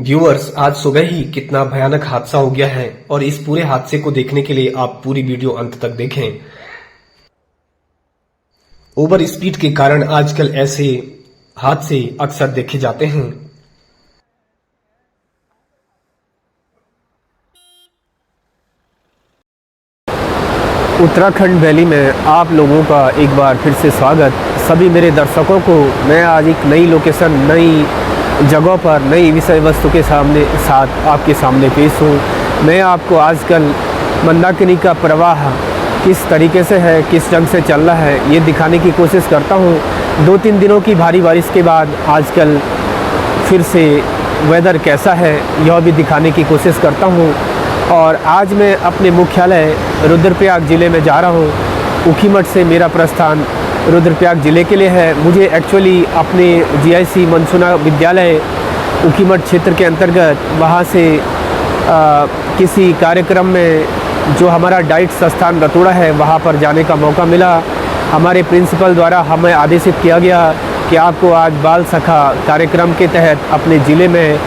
Viewers, आज सुबह ही कितना भयानक हादसा हो गया है और इस पूरे हादसे को देखने के लिए आप पूरी वीडियो अंत तक देखें। ओवर स्पीड के कारण आजकल ऐसे हादसे अक्सर देखे जाते हैं। उत्तराखंड वैली में आप लोगों का एक बार फिर से स्वागत। सभी मेरे दर्शकों को मैं आज एक नई लोकेशन, नई जगह पर, नई विषय वस्तु के साथ आपके सामने पेश हूँ। मैं आपको आजकल मंदाकिनी का प्रवाह किस तरीके से है, किस ढंग से चल रहा है, ये दिखाने की कोशिश करता हूँ। 2-3 दिनों की भारी बारिश के बाद आजकल फिर से वेदर कैसा है, यह भी दिखाने की कोशिश करता हूँ। और आज मैं अपने मुख्यालय रुद्रप्रयाग ज़िले में जा रहा हूँ। ऊखीमठ से मेरा प्रस्थान रुद्रप्रयाग ज़िले के लिए है। मुझे एक्चुअली अपने जीआईसी मनसूना विद्यालय ऊखीमठ क्षेत्र के अंतर्गत वहाँ से किसी कार्यक्रम में जो हमारा डाइट संस्थान रतोड़ा है वहाँ पर जाने का मौका मिला। हमारे प्रिंसिपल द्वारा हमें आदेशित किया गया कि आपको आज बाल सखा कार्यक्रम के तहत अपने ज़िले में,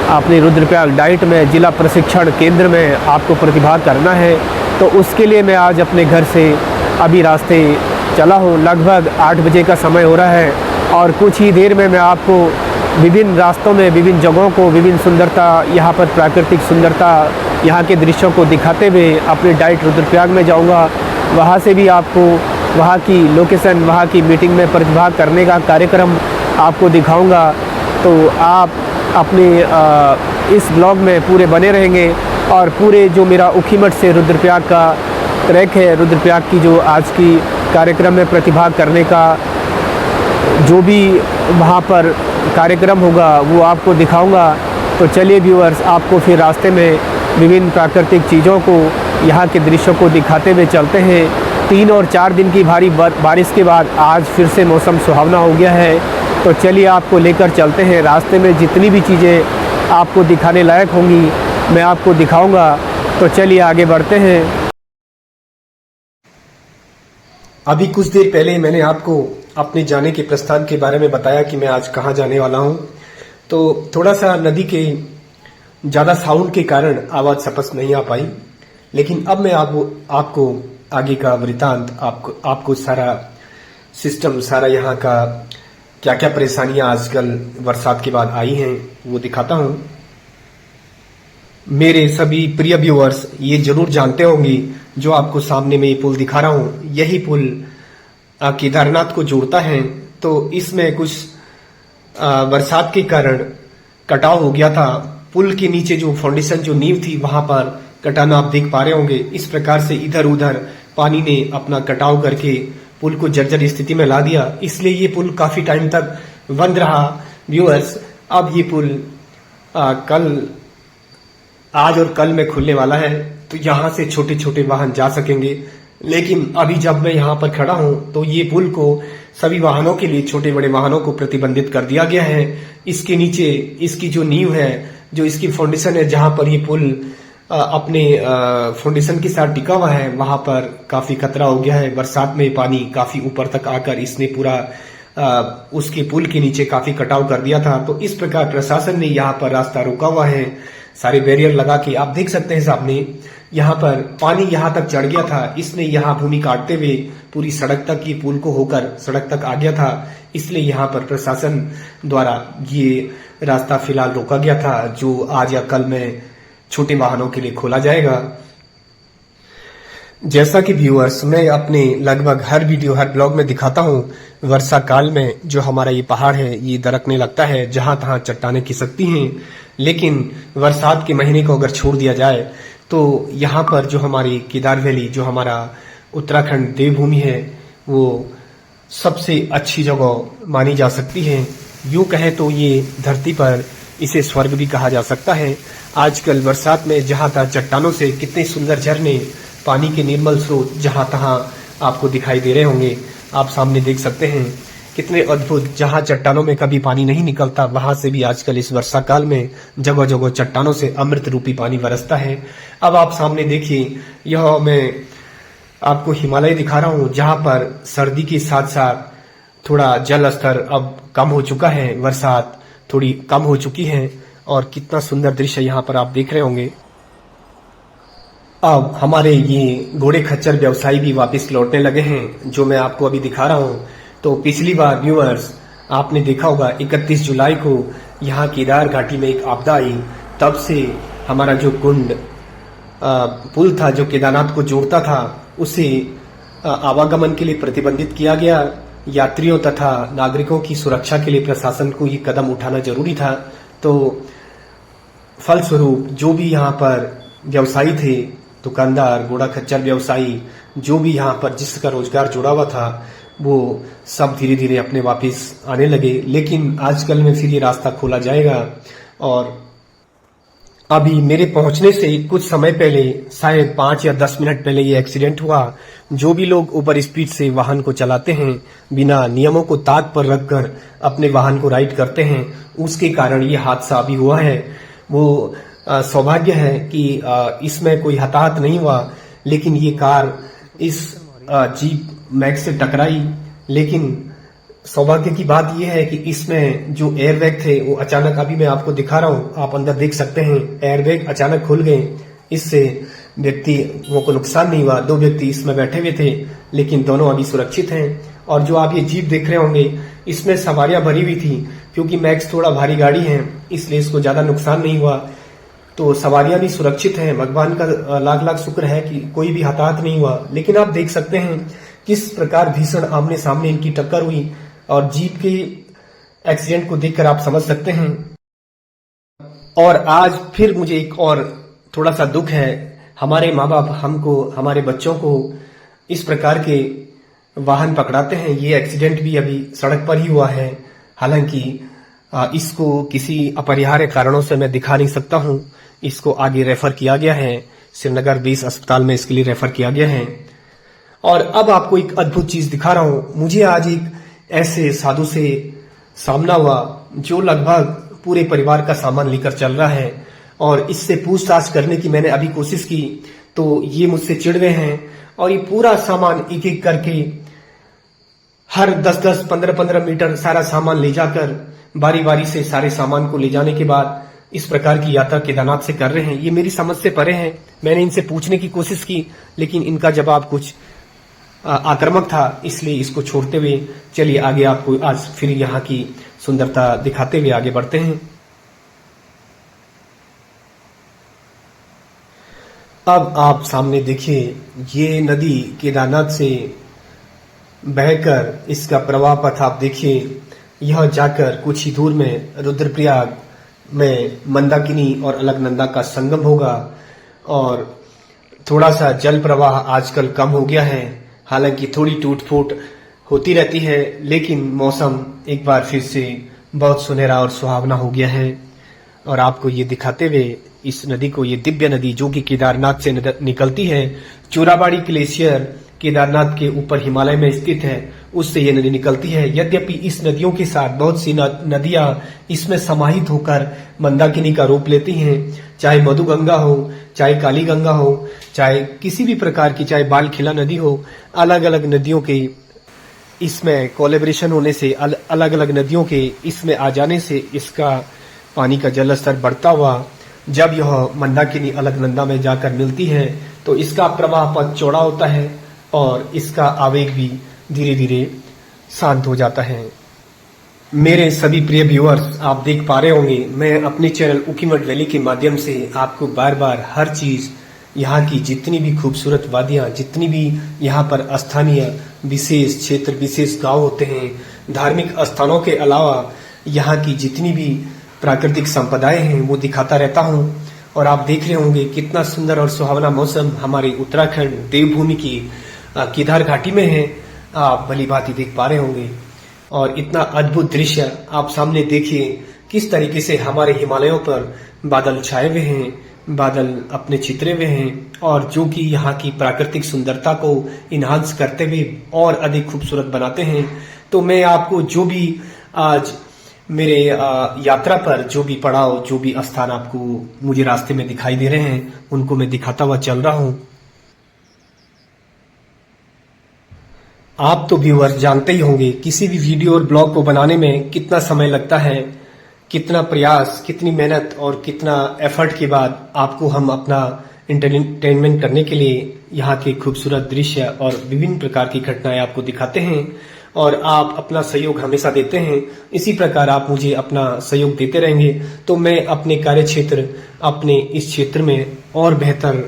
अपने रुद्रप्रयाग डाइट में, जिला प्रशिक्षण केंद्र में आपको प्रतिभाग करना है। तो उसके लिए मैं आज अपने घर से अभी रास्ते चला हूँ। लगभग 8 बजे का समय हो रहा है और कुछ ही देर में मैं आपको विभिन्न रास्तों में, विभिन्न जगहों को, विभिन्न सुंदरता, यहाँ पर प्राकृतिक सुंदरता, यहाँ के दृश्यों को दिखाते हुए अपने डाइट रुद्रप्रयाग में जाऊँगा। वहाँ से भी आपको वहाँ की लोकेशन, वहाँ की मीटिंग में प्रतिभाग करने का कार्यक्रम आपको दिखाऊँगा। तो आप अपने इस ब्लॉग में पूरे बने रहेंगे और पूरे जो मेरा ऊखीमठ से रुद्रप्रयाग का ट्रैक है, रुद्रप्रयाग की जो आज की कार्यक्रम में प्रतिभाग करने का जो भी वहाँ पर कार्यक्रम होगा वो आपको दिखाऊंगा। तो चलिए व्यूअर्स, आपको फिर रास्ते में विभिन्न प्राकृतिक चीज़ों को, यहाँ के दृश्यों को दिखाते हुए चलते हैं। 3 और 4 दिन की भारी बारिश के बाद आज फिर से मौसम सुहावना हो गया है। तो चलिए आपको लेकर चलते हैं। रास्ते में जितनी भी चीज़ें आपको दिखाने लायक होंगी मैं आपको दिखाऊंगा। तो चलिए आगे बढ़ते हैं। अभी कुछ देर पहले मैंने आपको अपने जाने के प्रस्थान के बारे में बताया कि मैं आज कहाँ जाने वाला हूँ। तो थोड़ा सा नदी के ज़्यादा साउंड के कारण आवाज़ स्पष्ट नहीं आ पाई, लेकिन अब मैं आपको आगे का वृतांत, आपको सारा सिस्टम, सारा यहाँ का क्या क्या परेशानियां आजकल बरसात के बाद आई हैं वो दिखाता हूँ। मेरे सभी प्रिय व्यूअर्स ये जरूर जानते होंगे, जो आपको सामने में ये पुल दिखा रहा हूँ, यही पुल केदारनाथ को जोड़ता है। तो इसमें कुछ बरसात के कारण कटाव हो गया था। पुल के नीचे जो फाउंडेशन, जो नींव थी, वहां पर कटाना आप देख पा रहे होंगे। इस प्रकार से इधर उधर पानी ने अपना कटाव करके पुल को जर्जर स्थिति में ला दिया। इसलिए ये पुल काफी टाइम तक बंद रहा। व्यूअर्स, अब ये पुल आज और कल में खुलने वाला है, तो यहाँ से छोटे छोटे वाहन जा सकेंगे। लेकिन अभी जब मैं यहाँ पर खड़ा हूँ तो ये पुल को सभी वाहनों के लिए, छोटे बड़े वाहनों को प्रतिबंधित कर दिया गया है। इसके नीचे इसकी जो नींव है, जो इसकी फाउंडेशन है, जहां पर ये पुल अपने फाउंडेशन के साथ टिका हुआ है, वहां पर काफी खतरा हो गया है। बरसात में पानी काफी ऊपर तक आकर इसने पूरा उसके पुल के नीचे काफी कटाव कर दिया था। तो इस प्रकार प्रशासन ने यहाँ पर रास्ता रोका हुआ है, सारे बैरियर लगा के। आप देख सकते हैं सामने, यहाँ पर पानी यहाँ तक चढ़ गया था। इसने यहाँ भूमि काटते हुए पूरी सड़क तक, ये पुल को होकर सड़क तक आ गया था। इसलिए यहाँ पर प्रशासन द्वारा ये रास्ता फिलहाल रोका गया था, जो आज या कल में छोटे वाहनों के लिए खोला जाएगा। जैसा कि व्यूअर्स, मैं अपने लगभग हर वीडियो, हर ब्लॉग में दिखाता हूँ, वर्षा काल में जो हमारा ये पहाड़ है ये दरकने लगता है, जहां तहां चट्टानें खिसकती हैं। लेकिन बरसात के महीने को अगर छोड़ दिया जाए तो यहाँ पर जो हमारी केदार वैली, जो हमारा उत्तराखंड देवभूमि है, वो सबसे अच्छी जगह मानी जा सकती है। यूं कहे तो ये धरती पर इसे स्वर्ग भी कहा जा सकता है। आजकल बरसात में जहां तहां चट्टानों से कितने सुंदर झरने, पानी के निर्मल स्रोत जहां तहां आपको दिखाई दे रहे होंगे। आप सामने देख सकते हैं कितने अद्भुत, जहां चट्टानों में कभी पानी नहीं निकलता, वहां से भी आजकल इस वर्षा काल में जगह जगह चट्टानों से अमृत रूपी पानी बरसता है। अब आप सामने देखिए, यह मैं आपको हिमालय दिखा रहा हूं, जहां पर सर्दी के साथ साथ थोड़ा जल स्तर अब कम हो चुका है, बरसात थोड़ी कम हो चुकी है और कितना सुंदर दृश्य यहाँ पर आप देख रहे होंगे। अब हमारे ये घोड़े खच्चर व्यवसायी भी वापस लौटने लगे हैं, जो मैं आपको अभी दिखा रहा हूँ। तो पिछली बार व्यूअर्स आपने देखा होगा 31 जुलाई को यहाँ केदार घाटी में एक आपदा आई, तब से हमारा जो कुंड पुल था जो केदारनाथ को जोड़ता था उसे आवागमन के लिए प्रतिबंधित किया गया। यात्रियों तथा नागरिकों की सुरक्षा के लिए प्रशासन को ये कदम उठाना जरूरी था। तो फलस्वरूप जो भी यहाँ पर व्यवसायी थे, दुकानदार, घोड़ा खच्चर व्यवसायी, जो भी यहाँ पर जिसका रोजगार जुड़ा हुआ था, वो सब धीरे धीरे अपने वापस आने लगे। लेकिन आजकल में फिर ये रास्ता खोला जाएगा। और अभी मेरे पहुंचने से कुछ समय पहले, शायद 5 या 10 मिनट पहले ये एक्सीडेंट हुआ। जो भी लोग ओवर स्पीड से वाहन को चलाते हैं, बिना नियमों को ताक पर रखकर अपने वाहन को राइड करते हैं, उसके कारण ये हादसा अभी हुआ है। वो सौभाग्य है कि इसमें कोई हताहत नहीं हुआ, लेकिन ये कार इस जीप मैक्स से टकराई। लेकिन सौभाग्य की बात यह है कि इसमें जो एयरबैग थे वो अचानक, अभी मैं आपको दिखा रहा हूँ, आप अंदर देख सकते हैं, एयरबैग अचानक खुल गए। इससे व्यक्तियों को नुकसान नहीं हुआ। 2 व्यक्ति इसमें बैठे हुए थे, लेकिन दोनों अभी सुरक्षित हैं। और जो आप ये जीप देख रहे होंगे, इसमें सवारियां भरी हुई थी। क्योंकि मैक्स थोड़ा भारी गाड़ी है, इसलिए इसको ज्यादा नुकसान नहीं हुआ। तो सवारियां भी सुरक्षित हैं। भगवान का लाख लाख शुक्र है कि कोई भी हताहत नहीं हुआ। लेकिन आप देख सकते हैं किस प्रकार भीषण आमने सामने इनकी टक्कर हुई, और जीप के एक्सीडेंट को देखकर आप समझ सकते हैं। और आज फिर मुझे एक और थोड़ा सा दुख है। हमारे माँ बाप हमको, हमारे बच्चों को इस प्रकार के वाहन पकड़ाते हैं। ये एक्सीडेंट भी अभी सड़क पर ही हुआ है। हालांकि इसको किसी अपरिहार्य कारणों से मैं दिखा नहीं सकता हूं। इसको आगे रेफर किया गया है, श्रीनगर 20 अस्पताल में इसके लिए रेफर किया गया है। और अब आपको एक अद्भुत चीज दिखा रहा हूं। मुझे आज एक ऐसे साधु से सामना हुआ जो लगभग पूरे परिवार का सामान लेकर चल रहा है। और इससे पूछताछ करने की मैंने अभी कोशिश की, तो ये मुझसे चिढ़ गए हैं और ये पूरा सामान एक एक करके हर 10-10, 15-15 मीटर सारा सामान ले जाकर बारी बारी से सारे सामान को ले जाने के बाद इस प्रकार की यात्रा केदारनाथ से कर रहे हैं। ये मेरी समझ से परे है। मैंने इनसे पूछने की कोशिश की, लेकिन इनका जवाब कुछ आक्रामक था, इसलिए इसको छोड़ते हुए चलिए आगे आपको आज फिर यहाँ की सुंदरता दिखाते हुए आगे बढ़ते हैं। अब आप सामने देखिए, ये नदी केदारनाथ से बहकर इसका प्रवाह पथ आप देखिए। यह जाकर कुछ ही दूर में रुद्रप्रयाग में मंदाकिनी और अलकनंदा का संगम होगा। और थोड़ा सा जल प्रवाह आजकल कम हो गया है। हालांकि थोड़ी टूट फूट होती रहती है, लेकिन मौसम एक बार फिर से बहुत सुनहरा और सुहावना हो गया है। और आपको ये दिखाते हुए इस नदी को, ये दिव्य नदी जो कि केदारनाथ से निकलती है, चोराबाड़ी ग्लेशियर केदारनाथ के ऊपर हिमालय में स्थित है, उससे ये नदी निकलती है। यद्यपि इस नदियों के साथ बहुत सी नदियां इसमें समाहित होकर मंदाकिनी का रूप लेती हैं। चाहे मधुगंगा हो, चाहे काली गंगा हो, चाहे किसी भी प्रकार की, चाहे बालखिला नदी हो, अलग अलग नदियों के इसमें कोलैबोरेशन होने से, अलग अलग नदियों के इसमें आ जाने से इसका पानी का जल स्तर बढ़ता हुआ जब यह मंदाकिनी अलकनंदा में जाकर मिलती है, तो इसका प्रवाह पथ चौड़ा होता है और इसका आवेग भी धीरे धीरे शांत हो जाता है। मेरे सभी प्रिय व्यूअर्स, आप देख पा रहे होंगे, मैं अपने चैनल उकीमठ वैली के माध्यम से आपको बार बार हर चीज, यहाँ की जितनी भी खूबसूरत वादियां, जितनी भी यहाँ पर स्थानीय विशेष क्षेत्र, विशेष गांव होते हैं, धार्मिक स्थानों के अलावा यहाँ की जितनी भी प्राकृतिक संपदाएं हैं, वो दिखाता रहता हूँ। और आप देख रहे होंगे कितना सुंदर और सुहावना मौसम हमारे उत्तराखंड देवभूमि की केदार घाटी में है। आप भली भांति देख पा रहे होंगे। और इतना अद्भुत दृश्य आप सामने देखिए, किस तरीके से हमारे हिमालयों पर बादल छाए हुए हैं, बादल अपने चितरे हुए हैं, और जो कि यहाँ की प्राकृतिक सुंदरता को इन्हांस करते हुए और अधिक खूबसूरत बनाते हैं। तो मैं आपको जो भी आज मेरे यात्रा पर जो भी पड़ाव, जो भी स्थान आपको मुझे रास्ते में दिखाई दे रहे हैं, उनको मैं दिखाता हुआ चल रहा हूँ। आप तो व्यूअर्स जानते ही होंगे, किसी भी वीडियो और ब्लॉग को बनाने में कितना समय लगता है। कितना प्रयास, कितनी मेहनत और कितना एफर्ट के बाद आपको हम अपना एंटरटेनमेंट करने के लिए यहाँ के खूबसूरत दृश्य और विभिन्न प्रकार की घटनाएं आपको दिखाते हैं और आप अपना सहयोग हमेशा देते हैं। इसी प्रकार आप मुझे अपना सहयोग देते रहेंगे तो मैं अपने कार्य क्षेत्र, अपने इस क्षेत्र में और बेहतर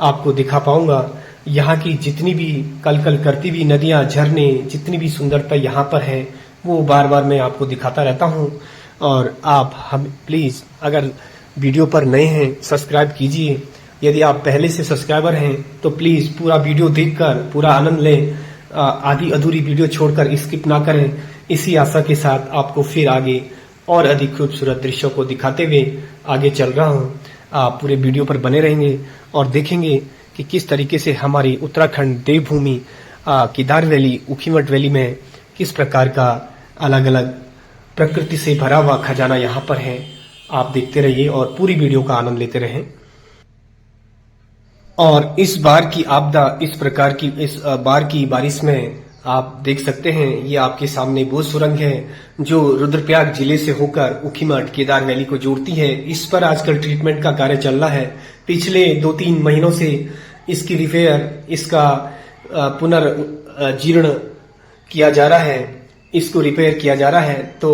आपको दिखा पाऊंगा। यहाँ की जितनी भी कलकल करती हुई नदियां, झरने, जितनी भी सुंदरता यहाँ पर है वो बार बार मैं आपको दिखाता रहता हूँ। और आप हम प्लीज अगर वीडियो पर नए हैं सब्सक्राइब कीजिए। यदि आप पहले से सब्सक्राइबर हैं तो प्लीज पूरा वीडियो देखकर पूरा आनंद लें, आधी अधूरी वीडियो छोड़कर स्किप ना करें। इसी आशा के साथ आपको फिर आगे और अधिक खूबसूरत दृश्यों को दिखाते हुए आगे चल रहा हूं। आप पूरे वीडियो पर बने रहेंगे और देखेंगे कि किस तरीके से हमारी उत्तराखंड देवभूमि केदार वैली, ऊखीमठ वैली में किस प्रकार का अलग अलग प्रकृति से भरा हुआ खजाना यहाँ पर है। आप देखते रहिए और पूरी वीडियो का आनंद लेते रहें। और इस बार की आपदा, इस बार की बारिश में आप देख सकते हैं, ये आपके सामने वो सुरंग है जो रुद्रप्रयाग जिले से होकर ऊखीमठ केदार वैली को जोड़ती है। इस पर आजकल ट्रीटमेंट का कार्य चल रहा है। पिछले 2-3 महीनों से इसकी रिपेयर, इसका पुनर्जीर्ण किया जा रहा है, इसको रिपेयर किया जा रहा है। तो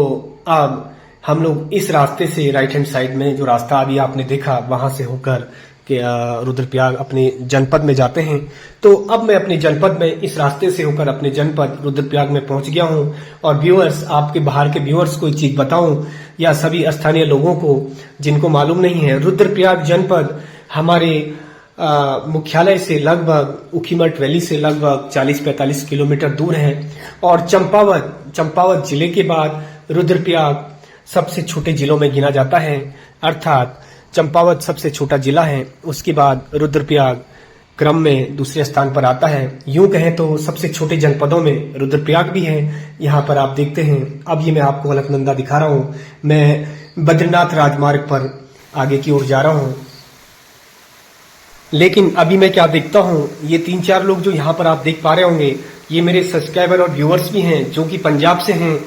अब हम लोग इस रास्ते से, राइट हैंड साइड में जो रास्ता अभी आपने देखा, वहां से होकर के रुद्रप्रयाग अपने जनपद में जाते हैं। तो अब मैं अपने जनपद में इस रास्ते से होकर अपने जनपद रुद्रप्रयाग में पहुंच गया हूं। और व्यूअर्स, आपके बाहर के व्यूअर्स को एक चीज बताऊं, या सभी स्थानीय लोगों को जिनको मालूम नहीं है, रुद्रप्रयाग जनपद हमारे मुख्यालय से लगभग, ऊखीमठ वैली से लगभग 40-45 किलोमीटर दूर है। और चंपावत जिले के बाद रुद्रप्रयाग सबसे छोटे जिलों में गिना जाता है, अर्थात चंपावत सबसे छोटा जिला है, उसके बाद रुद्रप्रयाग क्रम में दूसरे स्थान पर आता है। यूं कहें तो सबसे छोटे जनपदों में रुद्रप्रयाग भी है। यहाँ पर आप देखते हैं, अब ये मैं आपको अलकनंदा दिखा रहा हूँ। मैं बद्रीनाथ राजमार्ग पर आगे की ओर जा रहा हूँ, लेकिन अभी मैं क्या देखता हूँ, ये 3-4 लोग जो यहाँ पर आप देख पा रहे होंगे, ये मेरे सब्सक्राइबर और व्यूअर्स भी हैं जो कि पंजाब से हैं।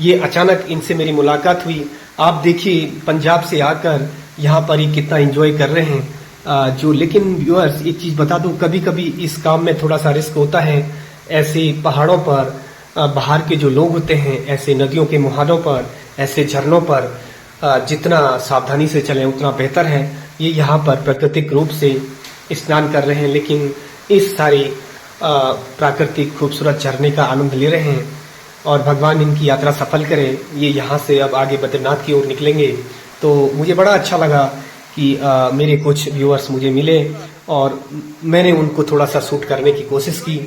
ये अचानक इनसे मेरी मुलाकात हुई। आप देखिए, पंजाब से आकर यहाँ पर ही कितना एंजॉय कर रहे हैं। लेकिन व्यूअर्स, एक चीज बता दूं, कभी कभी इस काम में थोड़ा सा रिस्क होता है। ऐसे पहाड़ों पर बाहर के जो लोग होते हैं, ऐसे नदियों के मुहानों पर, ऐसे झरनों पर जितना सावधानी से चलें उतना बेहतर है। ये यहाँ पर प्राकृतिक रूप से स्नान कर रहे हैं, लेकिन इस सारे प्राकृतिक खूबसूरत झरने का आनंद ले रहे हैं। और भगवान इनकी यात्रा सफल करे। ये यहाँ से अब आगे बद्रीनाथ की ओर निकलेंगे। तो मुझे बड़ा अच्छा लगा कि मेरे कुछ व्यूअर्स मुझे मिले और मैंने उनको थोड़ा सा शूट करने की कोशिश की,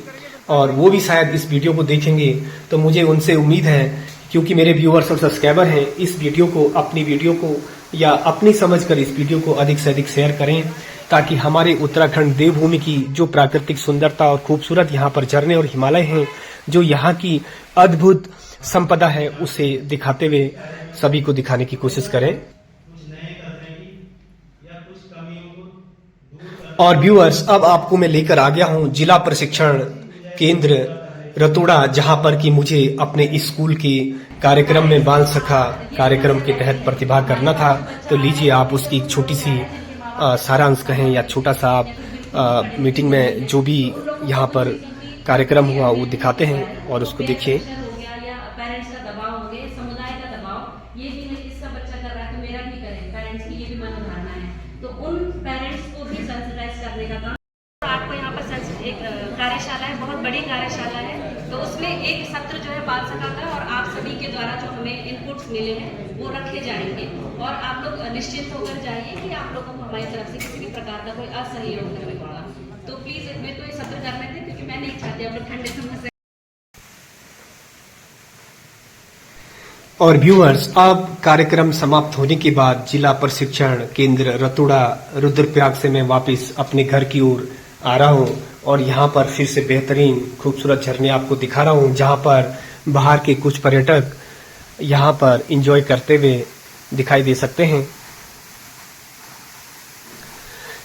और वो भी शायद इस वीडियो को देखेंगे। तो मुझे उनसे उम्मीद है, क्योंकि मेरे व्यूअर्स और सब्सक्राइबर हैं, इस वीडियो को, अपनी वीडियो को या अपनी समझ कर इस वीडियो को अधिक से अधिक शेयर करें, ताकि हमारे उत्तराखंड देवभूमि की जो प्राकृतिक सुंदरता और खूबसूरत यहाँ पर झरने और हिमालय हैं, जो यहाँ की अद्भुत संपदा है, उसे दिखाते हुए सभी को दिखाने की कोशिश करें। और व्यूअर्स, अब आपको मैं लेकर आ गया हूँ जिला प्रशिक्षण केंद्र रतोड़ा, जहां पर कि मुझे अपने स्कूल के कार्यक्रम में बाल सखा कार्यक्रम के तहत प्रतिभा करना था। तो लीजिए, आप उसकी एक छोटी सी सारांश कहें या छोटा सा आप मीटिंग में जो भी यहाँ पर कार्यक्रम हुआ वो दिखाते हैं और उसको देखिए। पेरेंट्स का दबाव हो गया, समुदाय का दबाव, ये भी नहीं, इसका बच्चा कर रहा है तो मेरा भी करें, पेरेंट्स की ये भी मनोधारणा है। तो उन पेरेंट्स को भी सेंसिटाइज करने का काम। आपको यहाँ पर एक कार्यशाला है, बहुत बड़ी कार्यशाला है, तो उसमें एक सत्र जो है बाल सखा का, और आप सभी के द्वारा जो हमें इनपुट्स मिले हैं वो रखे जाएंगे। और आप लोग निश्चिंत होकर जाइए कि आप लोगों को हमारी तरफ से किसी भी प्रकार का कोई असहयोग नहीं होगा। तो प्लीज, मैं तो ये सत्र करने थे क्योंकि मैं नहीं चाहती आप लोग ठंडे समय से। और व्यूअर्स, अब कार्यक्रम समाप्त होने के बाद जिला प्रशिक्षण केंद्र रतोड़ा रुद्रप्रयाग से मैं वापस अपने घर की ओर आ रहा हूं, और यहां पर फिर से बेहतरीन खूबसूरत झरने आपको दिखा रहा हूं, जहां पर बाहर के कुछ पर्यटक यहां पर एंजॉय करते हुए दिखाई दे सकते हैं।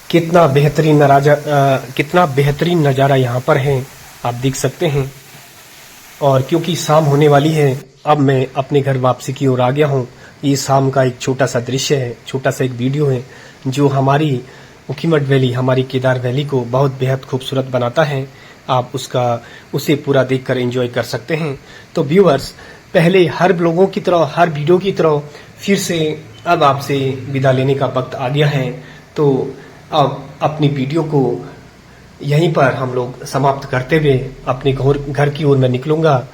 कितना बेहतरीन नजारा यहाँ पर है, आप देख सकते हैं। और क्योंकि शाम होने वाली है, अब मैं अपने घर वापसी की ओर आ गया हूँ। ये शाम का एक छोटा सा दृश्य है, छोटा सा एक वीडियो है जो हमारी ऊखीमठ वैली, हमारी केदार वैली को बहुत बेहद खूबसूरत बनाता है। आप उसे पूरा देखकर एंजॉय कर सकते हैं। तो व्यूअर्स, पहले हर ब्लॉगों की तरह, हर वीडियो की तरह फिर से अब आपसे विदा लेने का वक्त आ गया है। तो अब अपनी वीडियो को यहीं पर हम लोग समाप्त करते हुए अपने घर की ओर मैं निकलूंगा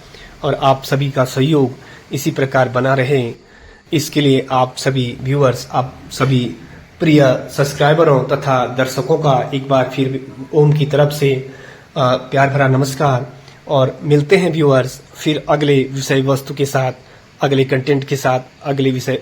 और आप सभी का सहयोग इसी प्रकार बना रहे, इसके लिए आप सभी व्यूअर्स, आप सभी प्रिय सब्सक्राइबरों तथा दर्शकों का एक बार फिर ओम की तरफ से प्यार भरा नमस्कार। और मिलते हैं व्यूअर्स फिर अगले विषय वस्तु के साथ, अगले कंटेंट के साथ, अगले विषय